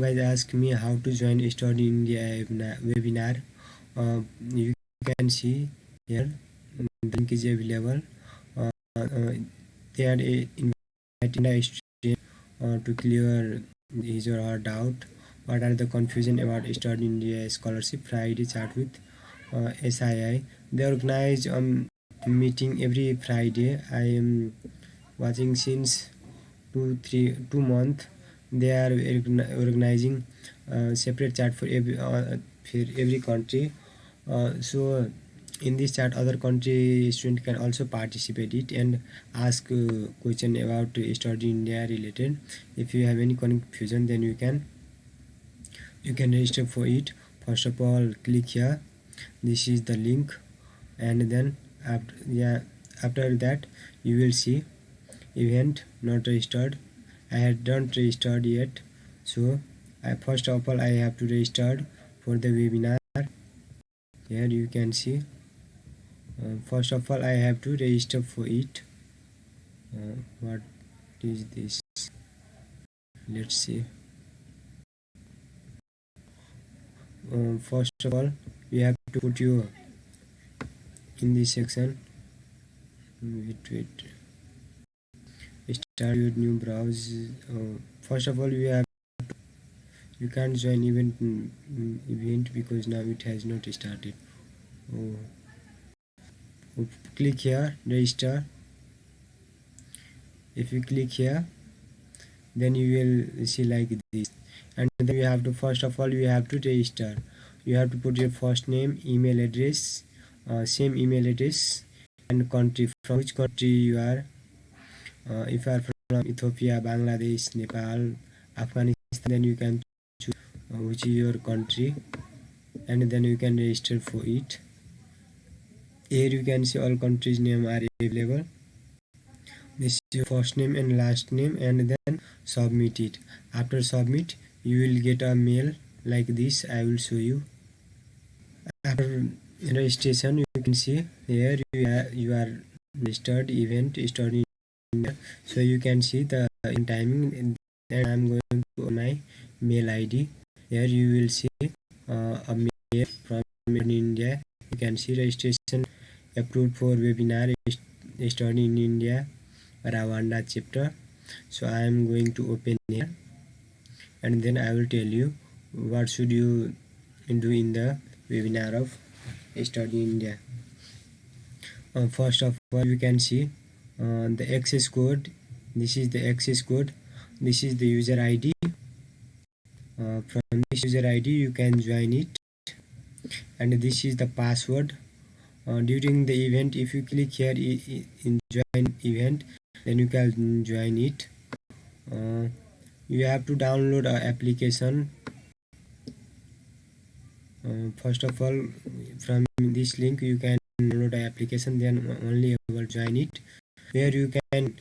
Some guys ask me how to join Study India webinar. You can see here the link is available. They are inviting a student to clear his or her doubt. What are the confusion about Study India scholarship? Friday chat with SII. They organize meeting every Friday. I am watching since 2 months. They are organizing separate chat for every country. So in this chat, other country student can also participate it and ask question about Study India related. If you have any confusion, then you can register for it. First of all, click here. This is the link, and then after that you will see event not registered. I had not registered yet, so first of all I have to register for the webinar. Here you can see first of all I have to register for it. What is this? Let's see. First of all you have to put your in this section. Wait, start your new browse. First of all you can't join event because now it has not started. Click here, register. If you click here, then you will see like this, and then you have to first of all you have to register. You have to put your first name, email address, same email address, and country, from which country you are. If you are from Ethiopia, Bangladesh, Nepal, Afghanistan, then you can choose which is your country, and then you can register for it. Here you can see all countries name are available. This is your first name and last name, and then submit it. After submit, you will get a mail like this. I will show you. After registration, you can see here you are registered event Study India. So you can see the timing, and I'm going to my mail ID. Here you will see a mail from India. You can see registration approved for webinar Study in India Rwanda chapter. So I am going to open here, and then I will tell you what should you do in the webinar of Study India. First of all, you can see the access code. This is the access code. This is the user ID. From this user ID you can join it, and this is the password. During the event, if you click here in join event, then you can join it. You have to download an application. First of all, from this link you can download an application, then only able to join it, where you can